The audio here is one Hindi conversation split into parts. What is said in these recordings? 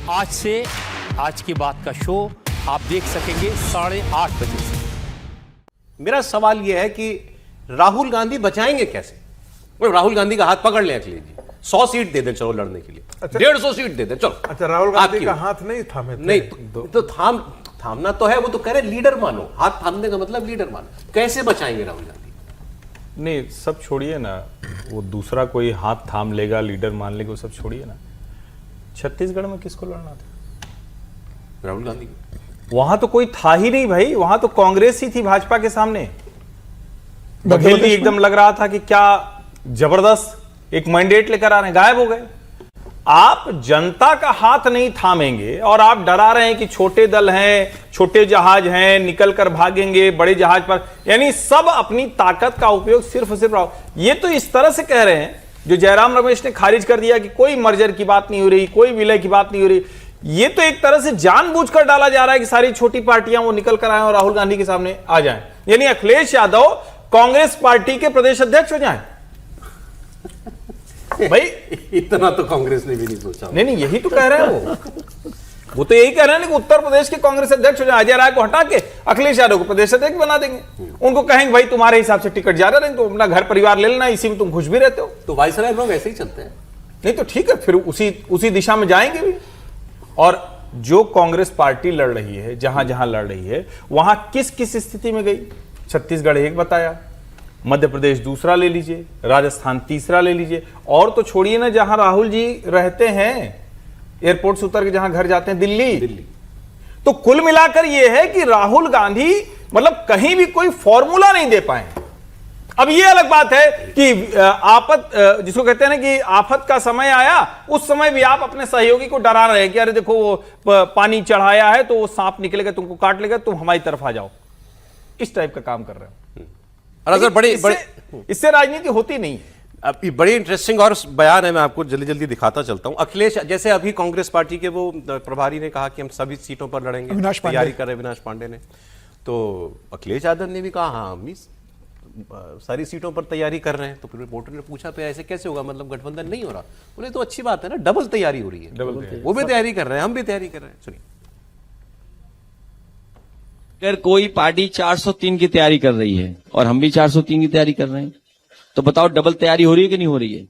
आज से आज की बात का शो आप देख सकेंगे 8:30 बजे से। मेरा सवाल यह है कि राहुल गांधी बचाएंगे कैसे? वो राहुल गांधी का हाथ पकड़ लें अखिलेश जी, 100 सीट दे दें चलो लड़ने के लिए, 150 सीट दे दें चलो। अच्छा, राहुल गांधी का हाथ नहीं थामे थे? नहीं तो थामना तो है, वो तो कह रहे लीडर मानो, हाथ थामने का मतलब लीडर मानो। कैसे बचाएंगे राहुल गांधी? नहीं, सब छोड़िए ना, वो दूसरा कोई हाथ थाम लेगा, लीडर मान लेगा, वो सब छोड़िए ना। छत्तीसगढ़ में किसको लड़ना था? राहुल गांधी। वहां तो कोई था ही नहीं भाई, वहां तो कांग्रेस ही थी भाजपा के सामने। बघेल जी एकदम लग रहा था कि क्या जबरदस्त एक मैंडेट लेकर आ रहे हैं, गायब हो गए। आप जनता का हाथ नहीं थामेंगे और आप डरा रहे हैं कि छोटे दल हैं, छोटे जहाज हैं, निकल कर भागेंगे बड़े जहाज पर, यानी सब अपनी ताकत का उपयोग सिर्फ और सिर्फ। ये तो इस तरह से कह रहे हैं जो जयराम रमेश ने खारिज कर दिया कि कोई मर्जर की बात नहीं हो रही, कोई विलय की बात नहीं हो रही। ये तो एक तरह से जानबूझकर डाला जा रहा है कि सारी छोटी पार्टियां वो निकल कर आए और राहुल गांधी के सामने आ जाएं, यानी अखिलेश यादव कांग्रेस पार्टी के प्रदेश अध्यक्ष हो जाएं। भाई इतना तो कांग्रेस ने भी नहीं सोचा। नहीं, यही तो कह रहे हैं वो तो यही कह रहे हैं कि उत्तर प्रदेश के कांग्रेस अध्यक्ष हो जाए, अजय राय को हटा के अखिलेश यादव को प्रदेश अध्यक्ष बना देंगे। उनको कहेंगे भाई तुम्हारे हिसाब से टिकट ज्यादा रहेंगे, तो अपना घर परिवार ले लेना, इसी में तुम खुश भी रहते हो। तो वाइसराय लोग ऐसे ही चलते हैं। नहीं तो ठीक है, फिर उसी दिशा में जाएंगे भी। और जो कांग्रेस पार्टी लड़ रही है, जहां जहां लड़ रही है, वहां किस किस स्थिति में गई? छत्तीसगढ़ एक बताया, मध्य प्रदेश दूसरा ले लीजिए, राजस्थान तीसरा ले लीजिए, और तो छोड़िए ना जहां राहुल जी रहते हैं, एयरपोर्ट से उतर के जहां घर जाते हैं, दिल्ली। तो कुल मिलाकर यह है कि राहुल गांधी मतलब कहीं भी कोई फॉर्मूला नहीं दे पाए। अब यह अलग बात है कि आपत, जिसको कहते हैं ना कि आफत का समय आया, उस समय भी आप अपने सहयोगी को डरा रहे हैं कि अरे देखो वो पानी चढ़ाया है तो वो सांप निकलेगा, तुमको काट लेगा, तुम हमारी तरफ आ जाओ। इस टाइप का काम कर रहे हो। इससे राजनीति होती नहीं है। अब बड़ी इंटरेस्टिंग और बयान है, मैं आपको जल्दी जल्दी दिखाता चलता हूं। अखिलेश, जैसे अभी कांग्रेस पार्टी के वो प्रभारी ने कहा कि हम सभी सीटों पर लड़ेंगे, तैयारी कर रहे हैं अविनाश पांडे ने, तो अखिलेश यादव ने भी कहा हाँ हम सारी सीटों पर तैयारी कर रहे हैं। तो फिर रिपोर्टर ने पूछा पे ऐसे कैसे होगा, मतलब गठबंधन नहीं हो रहा? बोले तो अच्छी बात है ना, डबल तैयारी हो रही है, वो भी तैयारी कर रहे हैं, हम भी तैयारी कर रहे हैं। सुनिए। अगर कोई पार्टी 403 की तैयारी कर रही है और हम भी 403 की तैयारी कर रहे हैं, तो बताओ डबल तैयारी हो रही है कि नहीं हो रही है?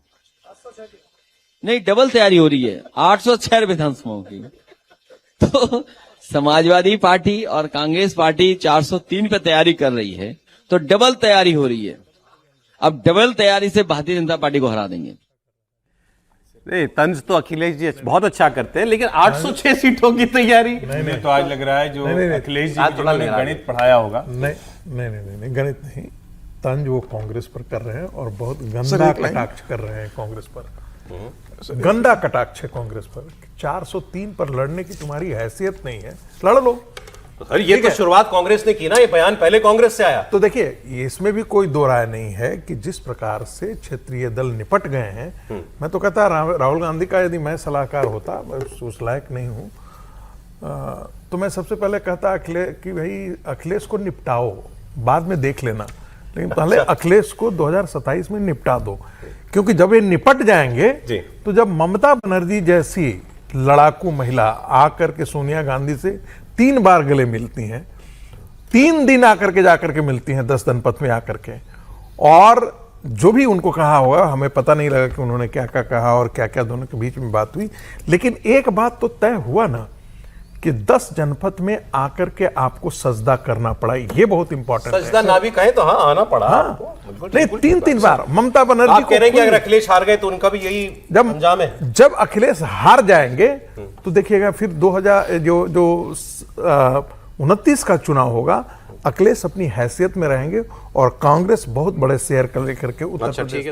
नहीं, डबल तैयारी हो रही है 806 विधानसभाओं की। तो समाजवादी पार्टी और कांग्रेस पार्टी 403 पे तैयारी कर रही है, तो डबल तैयारी हो रही है। अब डबल तैयारी से भारतीय जनता पार्टी को हरा देंगे। नहीं, तंज तो अखिलेश जी बहुत अच्छा करते हैं, लेकिन 806 सीटों की तैयारी नहीं, तो आज लग रहा है जो अखिलेश जी ने गणित पढ़ाया होगा। नहीं, गणित नहीं, तंज वो कांग्रेस पर कर रहे हैं और बहुत गंदा कटाक्ष कर रहे हैं कांग्रेस पर। गंदा कटाक्ष है कांग्रेस पर। 403 पर लड़ने की तुम्हारी हैसियत नहीं है, लड़ लो। सर ये तो शुरुआत कांग्रेस ने की ना, ये बयान पहले कांग्रेस से आया। तो देखिए, इसमें भी कोई दो राय नहीं है कि जिस प्रकार से क्षेत्रीय दल निपट गए हैं, मैं तो कहता राहुल गांधी का यदि मैं सलाहकार होता, मैं उस लायक नहीं हूं, तो मैं सबसे पहले कहता कि भाई अखिलेश को निपटाओ, बाद में देख लेना, लेकिन पहले अखिलेश को 2027 में निपटा दो। क्योंकि जब ये निपट जाएंगे तो जब ममता बनर्जी जैसी लड़ाकू महिला आकर के सोनिया गांधी से 3 बार गले मिलती हैं, 3 दिन आकर के जाकर के मिलती हैं 10 जनपथ में आकर के, और जो भी उनको कहा होगा हमें पता नहीं लगा कि उन्होंने क्या क्या कहा और क्या क्या दोनों के बीच में बात हुई, लेकिन एक बात तो तय हुआ ना कि 10 जनपथ में आकर के आपको सजदा करना पड़ा। ये बहुत इंपॉर्टेंट है। सजदा ना भी कहे तो हाँ आना पड़ा। हाँ, नहीं, 3 बार ममता बनर्जी आप कह रहे हैं कि अगर अखिलेश हार गए तो उनका भी यही अंजाम है। जब अखिलेश हार जाएंगे तो देखिएगा फिर 2029 का चुनाव होगा, अखिलेश अपनी हैसियत में रहेंगे और कांग्रेस बहुत बड़े शेयर कर लेकर के उत्तर प्रदेश।